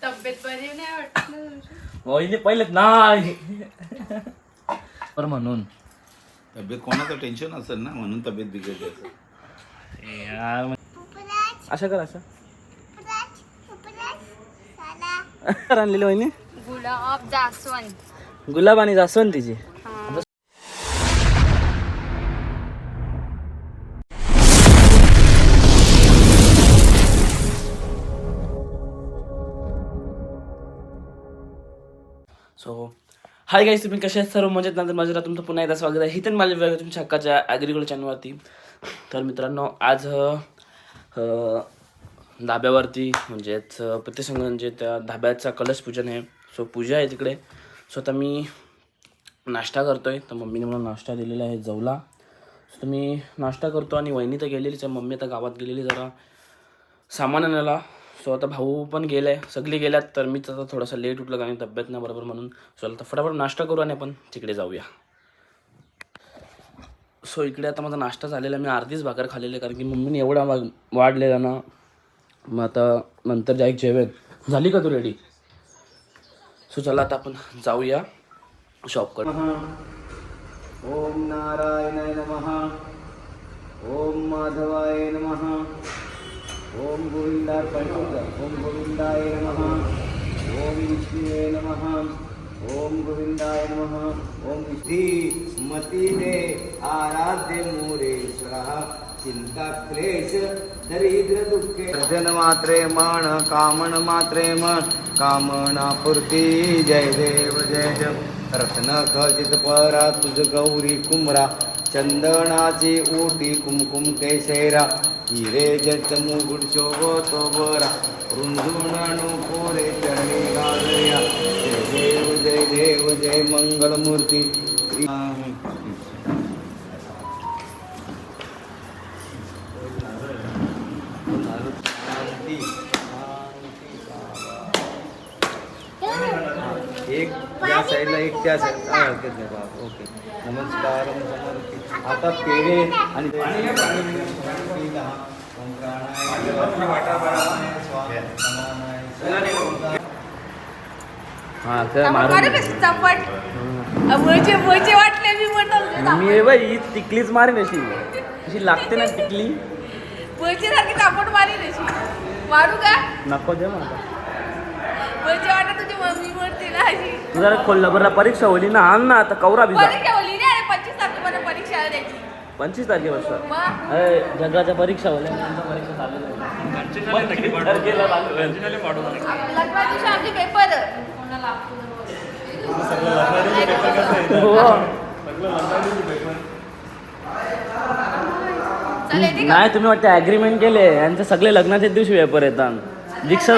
तब्येत बरी नाही वाटत ना तुमची? वहिनी पहिलेच नाही बरं म्हणून तब्येत कोणाचं टेन्शन असेल ना म्हणून तब्येत बिघडली असेल. यार असं कर असं आणलेली वहिनी गुलाब जास्वंद. गुलाब आणि जास्वंदीची. सो हाय गाईस, तुम्ही कसे आहेत सर्व मजेत? नंतर माझ्या तुमचं पुन्हा एकदा स्वागत आहे हिथन माझ्या वेगळ्या तुमच्या हक्काच्या ॲग्रिकल्चर चॅनलवरती. तर मित्रांनो, आज धाब्यावरती म्हणजेच प्रतिसंघांचे त्या धाब्याचा कलश पूजन आहे. सो पूजा आहे तिकडे. सो आता मी नाश्ता करतो आहे. तर मम्मीने मला नाश्ता दिलेला आहे जवला. सो मी नाश्ता करतो आणि वहिनी तर गेलेलीच आहे. मम्मी आता गावात गेलेली जरा सामान आणायला. सो आता भाऊ पण गेला आहे, सगळे गेल्यात. तर मीच आता थोडासा लेट उठलं कारण तब्येत नाही बरोबर म्हणून. सो आता फटाफट नाश्ता करू आणि आपण तिकडे जाऊया. सो इकडे आता माझा नाश्ता झालेला. मी अर्धीच भाकर खाल्लेली आहे कारण की मम्मीने एवढा वाढलेला ना. मग आता नंतर जायक जेवेन. झाली का तू रेडी? सो चला आता आपण जाऊया शॉपकडे. ओम नारायणाय नमः. ओम माधवाय नमः. ओम गोविंदाय ओम गोविंदाय नमः. ओम विष्णुवे नमः. ओम गोविंदाय नमः. ओम विष्णु मती दे आराध्य मोरेश्वरः. चिंता क्लेश दरिद्र दुःखे जन मात्रे मन कामन मात्रे मन कामना पूर्ती. जय देव जय जय. रत्न खचित परा तुझ गौरी कुमरा. चंदनाची ओटी कुमकुम कैसेरा. हिरे जट मुकुट शोभतो बरा. रुंजुणानु पोरे चरणी गाजया. जय देव जय मंगलमूर्ती. एक या साईडला एक त्या साईडला. ओके. नमस्कार. आता पेढे आणि हा तर मारून मी बाई टिकलीच मारेन अशी. अशी लागते ना टिकली. मारू का? नको दे मला. तुझी मम्मी म्हणते ना अशी. तू जरा कोल्हापूरला परीक्षा होली ना. आण ना आता कवरा भिजा. परीक्षा होली रे 25 तारखेला परीक्षा आहे त्याची. 25 तारखेपासून मग जगाच्या परीक्षा होल्या. परीक्षा चालू झाली. लग्नाच्या दिवशी आमचे पेपर. नाही तुम्ही वाटतं ॲग्रीमेंट केले. यांचे सगळे लग्नाच्या दिवशी पेपर येतात. दीक्षा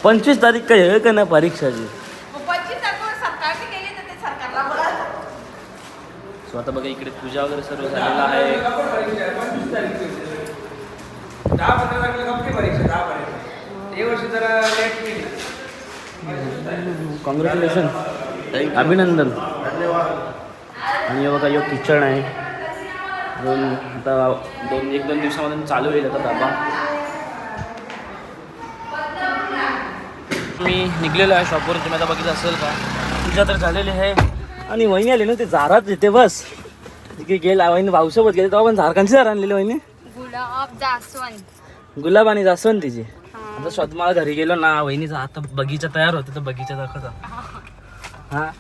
25 तारीख काय आहे का नाही परीक्षाची. सो आता बघा इकडे पूजा वगैरे सर्व झालेला आहे. कॉंग्रॅच्युलेशन, अभिनंदन. आणि हे बघा यो किचन आहे. एक दोन दिवसामध्ये चालू होईल आता धाबा. मी निघलेलो आहे शॉपवर. तुम्ही आता बघितलं असेल का. पूजा तर झालेली आहे आणि वहिनी आली ना ते झारात येते बस. तिकडे गेला वहिनी भाऊसोबत गेले तेव्हा पण झारखांची झाड आणलेली वहिनी. गुलाब जास्वंद. गुलाब आणि जास्वंदीची. आता स्वतः घरी गेलो ना वहिनीचा आता बगीचा तयार होते. तर बगीचा दाखवता. हा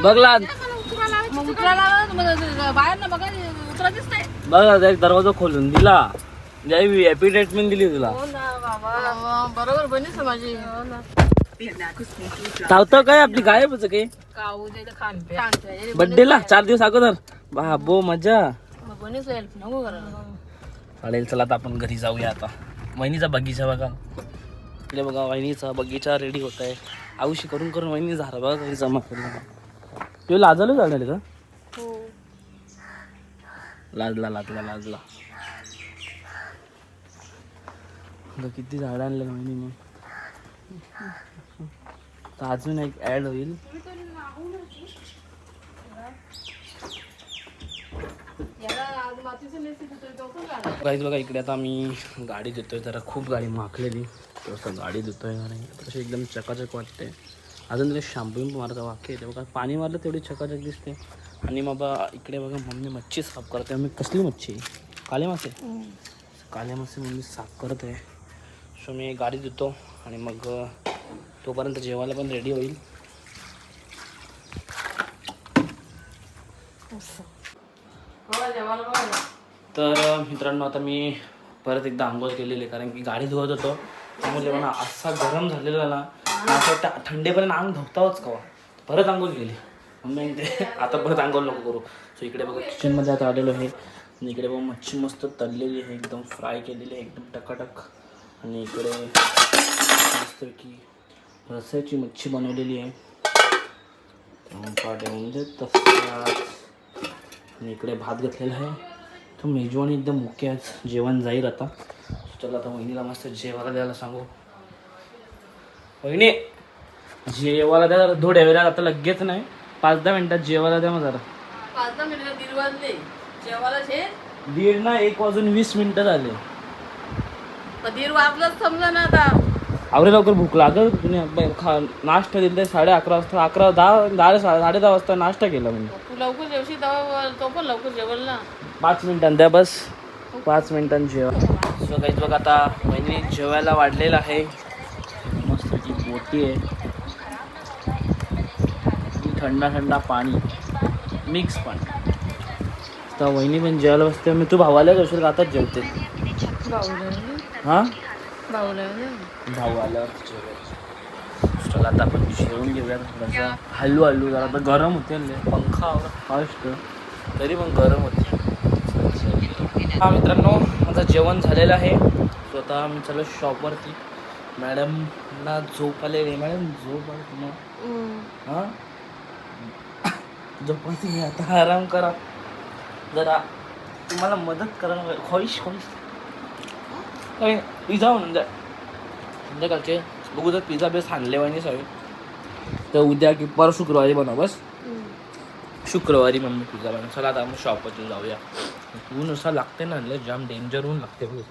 बघला बघा एक दरवाजा खोलून दिला. हॅपी ट्रीटमेंट दिली तुला. बरोबर बनीच माझी. धावतं काय आपली गायबच काही. बड्डेला 4 दिवस अगोदर. बाबो मजा. चालेल चला आता आपण घरी जाऊया. आता वहिनीचा बगीचा बघा. इकडे बघा वहिनीचा बगीचा रेडी होत आहे. आयुष्य करून करून वहिनी झाला बघा घरी जमा करून. तो लाजलो झाले का. लाजला लाजला लाजला. किती झाडं आणलं वहिनीने. अजून एक ऍड होईल. याला गाईज बघा इकडे आता आम्ही गाडी देतोय, जरा खूप गाडी माखलेली थोडंसं गाडी देतोय आणि तशी एकदम चकाचक वाटते. अजून तरी शॅम्पू मारता वाक्य येते बघा, पाणी मारलं तेवढी चकाचक दिसते. आणि मग इकडे बघा मम्मी मच्छी साफ करते. आम्ही कसली मच्छी? काले मासे. काले मासे मम्मी साफ करत आहे. सो मी गाडी देतो आणि मग तोपर्यंत जेवायला पण रेडी होईल. तर मित्रांनो आता मी परत एकदा आंघोळ केलेली आहे, कारण की गाडी धुवत होतो त्यामुळे मला असा गरम झालेला ना, असं वाटतं थंडेपर्यंत अंग धुतावच कवा. परत आंघोळ केली मम्मी ते आता परत आंघोळ नको करू. सो इकडे बघा किचनमध्ये आता आलेलो आहे. आणि इकडे बघा मच्छी मस्त तळलेली आहे, एकदम फ्राय केलेली आहे एकदम टकाटक. आणि इकडे मस्तपैकी रस्स्याची मच्छी बनवलेली आहे म्हणजे तसंच. आणि इकडे भात घातलेला आहे. तर मेजवानी एकदम मुख्य आहे, जेवण जाईल आता. चला आता वहिनीला मस्त जेवायला द्यायला सांगू. वहिनी जेवायला द्या जरा, थोड्या वेळात आता लगेच नाही, 5-10 मिनिटात जेवायला द्या मग जरा. 5-10 मिनिटं 1:30 वाजले जेवायला. 1:30 ना 1:20 झाले. 1:30 वाजलाच समजा ना आता. आवरे लवकर भूक लागल. तुम्ही नाश्ता दिला 11:30 वाजता, 10:30 वाजता नाश्ता केला म्हणजे. तू लवकर जेवशी तेव्हा तो पण लवकर जेवल ना. 5 मिनिटांत द्या बस, 5 मिनिटांत जेवा. सो काहीच बघा आता वहिनी जेवायला वाढलेलं आहे. मस्त ती बोटी आहे, थंडा पाणी मिक्स पाणी. तर वहिनी पण जेवायला बसते. मी तू भावाला जाशील आताच जेवते. हां भाऊ आल्यावर जेवायचं. चला आता आपण जेवून घेऊया. थोडंसं हलू जरा आता गरम होते ना, पंखा फास्ट तरी पण गरम होते. हा मित्रांनो माझं जेवण झालेलं आहे. स्वतः मी चालू शॉपवरती. मॅडमला झोप आलेली. मॅडम झोप आली तुम्हाला? हां झोपायची मी आता, आराम करा जरा, तुम्हाला मदत करा. ख्वाहिश पिझ्झा म्हणून द्या संध्याकाळचे. बघू जर पिझ्झा बेस आणले वाहिनी सगळे तर उद्या की परवा शुक्रवारी बनव. बस शुक्रवारी मम्मी पिझ्झा बनव. चला आता मग शॉपवरती जाऊया. ऊन असं लागते ना, जाम डेंजर ऊन लागते बघ,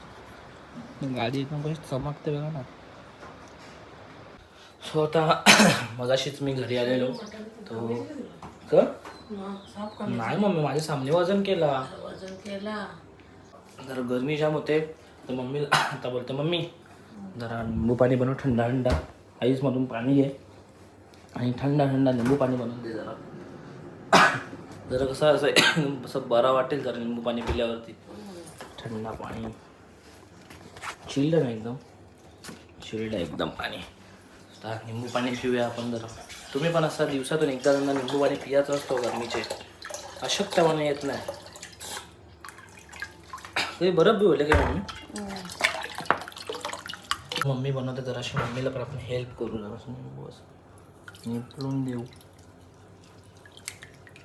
गाडी एकदम काही चमकते बघा ना. सो आता मगाशीच मी घरी आलेलो तो नाही मम्मी माझ्या सामने वजन केला. जरा गरमी जाम होते तर मम्मी आता बोलते मम्मी जरा लिंबू पाणी बनव थंड आईसमधून पाणी घे आणि थंड लिंबू पाणी बनवून दे जरा. जरा कसं असं बरं वाटेल जरा लिंबू पाणी पिल्यावरती. थंड पाणी चिल्ड आहे एकदम, चिल्ड आहे एकदम पाणी. तर लिंबू पाणी पिऊया आपण जरा. तुम्ही पण असं दिवसातून एकदा लिंबू पाणी पियाचं असतो गरमीचे, अशक्तपणा येत नाही. ते बरं पिवले काय मम्मी बनवते जराशी. मम्मीला पण आपण हेल्प करू जरा, बस निपलून देऊ.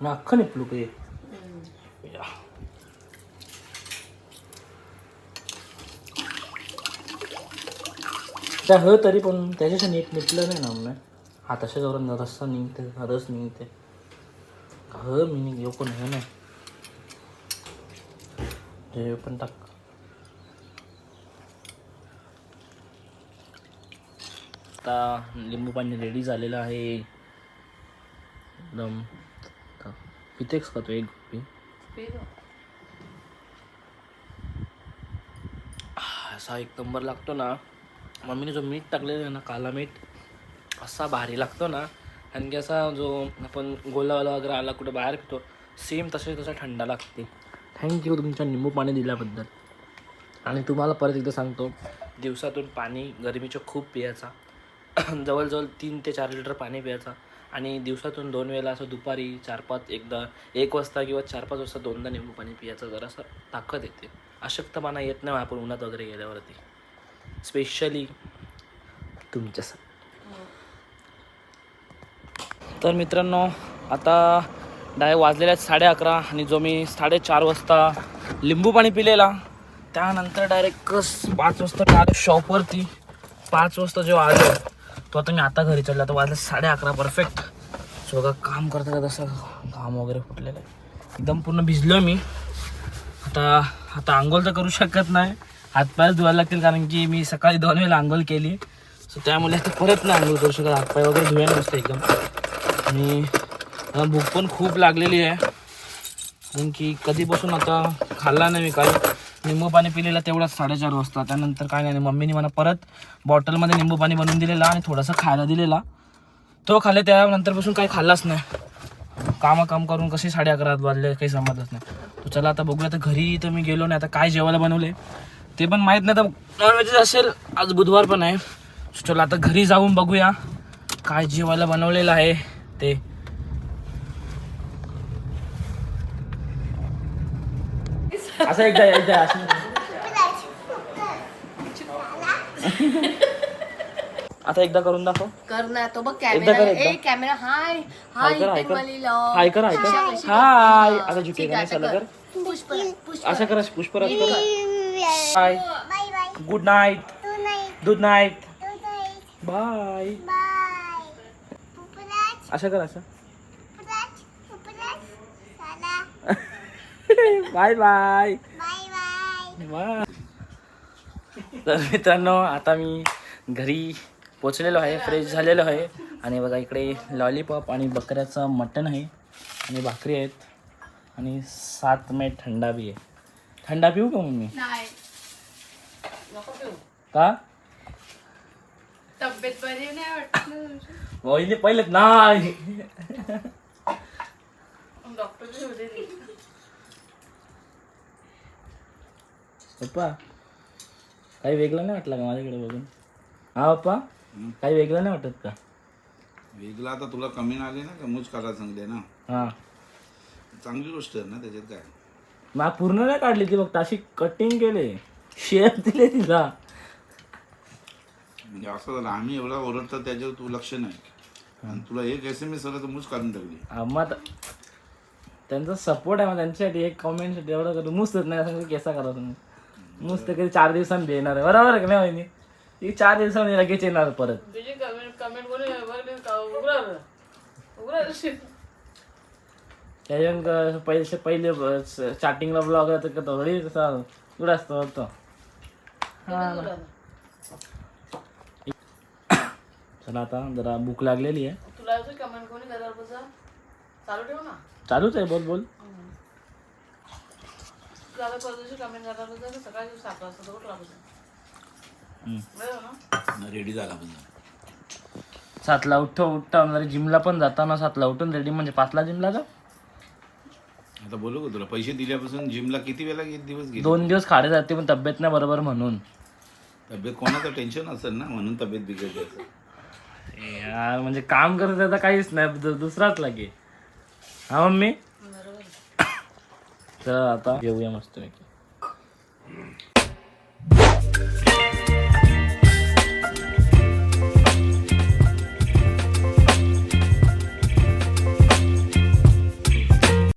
मग अख्खं निपलू काही त्या हो तरी पण त्याच्याशी नीट निपलं नाही ना मम्मी. हाताच्या जवळ रस्सा निघते, रस निघते. ह मी घेऊ पण हे नाही हे पण टाक. आता लिंबू पाणी रेडी झालेलं आहे एकदम. पितेक्स खातो एक असा एक नंबर लागतो ना. मम्मीने जो मीठ टाकलेलं आहे ना, काला मीठ, असा भारी लागतो ना. आणि की असा जो आपण गोलावाला वगैरे आला कुठं बाहेर पितो सेम तसा थंडा लागते. थँक्यू तुमच्या लिंबू पाणी दिल्याबद्दल. आणि तुम्हाला परत एकदा सांगतो, दिवसातून पाणी गरमीचं खूप पियाचा. जवळजवळ 3 ते 4 लिटर पाणी प्यायचा. आणि दिवसातून 2 वेळा असं दुपारी 4-5 एकदा 1 वाजता किंवा 4-5 वाजता 2दा लिंबू पाणी पियाचं. जरासं ताकद येते, अशक्तपणा येत नाही आपण उन्हात वगैरे गेल्यावरती, स्पेशली तुमच्यासाठी. तर मित्रांनो आता डायरेक्ट वाजलेले आहेत 11:30. आणि जो मी 4:30 वाजता लिंबू पाणी पिलेला त्यानंतर डायरेक्ट 5 वाजता डायरेक्ट शॉपवरती. 5 वाजता जेव्हा आलो तो आता मी आता घरी चढला. तर वाजले 11:30 परफेक्ट. सो काम करता तसं घाम वगैरे फुटलेलं आहे, एकदम पूर्ण भिजलो मी. आता आंघोळ तर करू शकत नाही, हातपायच धुवायला लागतील कारण की मी सकाळी 2 वेळेला आंघोळ केली. सो त्यामुळे आता परत नाही आंघोळ करू शकत, हातपाय वगैरे धुवायला नसतं एकदम. आणि मला भूक पण खूप लागलेली आहे कारण की कधीपासून आता खाल्ला नाही मी काय. निंबू पाणी पिलेलं तेवढाच 4:30 वाजता, त्यानंतर काय नाही. मम्मीने मला परत बॉटलमध्ये निंबू पाणी बनवून दिलेला आणि थोडासा खायला दिलेला, तो खाल्ले. त्यानंतरपासून काही खाल्लाच नाही. काम करून कसे 11:30 वाजले काही समजत नाही. तो चला आता बघूया. आता घरी तर मी गेलो नाही, आता काय जेवायला बनवले ते पण माहीत नाही. तर नॉनव्हेज असेल, आज बुधवार पण आहे. चला आता घरी जाऊन बघूया काय जेवायला बनवलेलं आहे ते. असं एकदा असं आता एकदा करून दाखव. कर ना तो बघ एकदा कर, कॅमेरा. एकदा. ए कॅमेरा हाय हाय कर, हाय इथे कर. मला हाय कर, हाय कर. हाय. आता झुके नाही चालू कर. पुष्प असं कर, पुष्पराज कर. Hi, good night, good night, bye. असं कर, असं बाय बाय बाय. तर मित्रांनो आता मी घरी पोचलेलो आहे, फ्रेश झालेलो आहे. आणि बघा इकडे लॉलीपॉप आणि बकऱ्याचं मटण आहे आणि भाकरी आहेत आणि 7 मे थंडा बी आहे. थंडा पिऊ का मम्मी? नाही नको पिऊ. का? तब्येत बरी नाही वाटत ना तुमची? वहिनी पहिलेच नाही. डॉक्टर होते पप्पा काही वेगळं नाही वाटलं का माझ्याकडे बघून? हा पप्पा काही वेगळं नाही वाटत का? वेगळा आता तुला कमी आले ना का मूज काढायला सांगले ना, हा चांगली गोष्ट आहे ना त्याच्यात काय. मग पूर्ण नाही काढली ती, फक्त अशी कटिंग केले, शेप दिले तिला. म्हणजे असं झालं आम्ही एवढा ओरडतो त्याच्यावर तू लक्ष नाही आणि तुला एक SMS आलं तर मूज काढून टाकली. आम्हा त्यांचा सपोर्ट आहे, मग त्यांच्यासाठी एक कॉमेंटसाठी एवढं करून मुस्तच नाही असं केसा करा तुम्ही. मुस्त कधी 4 दिवसांनी येणार आहे, बरोबर आहे का नाही वहिनी? ती 4 दिवसांनी लगेच येणार परत. तुझी कमेंट कोणी त्याच्यानंतर पहिले स्टार्टिंगला ब्लॉग थोडी तसा कुठं असतो होतो. चला आता जरा भूक लागलेली आहे. तुला कमेंट कोणी करणार चालू ठेव ना. चालूच आहे, बोल बोल. तुला परदेशी कमेंट करणार सकाळी 7 वाजता उठला रेडी झाला पण 7ला उठतो जिमला पण जाताना 7ला उठून रेडी, म्हणजे 5ला जिमला जा. आता बोलू का तुला पैसे दिल्यापासून जिमला किती वेळा दिवस गेले? 2 दिवस खाडे जाते पण तब्येत नाही बरोबर म्हणून. तब्येत कोणाचं टेन्शन असेल ना म्हणून तब्येत बिघडली असेल. यार म्हणजे काम करत आता काहीच नाही, दुसराच लागे. हा मम्मी तर आता जेवूया मस्त.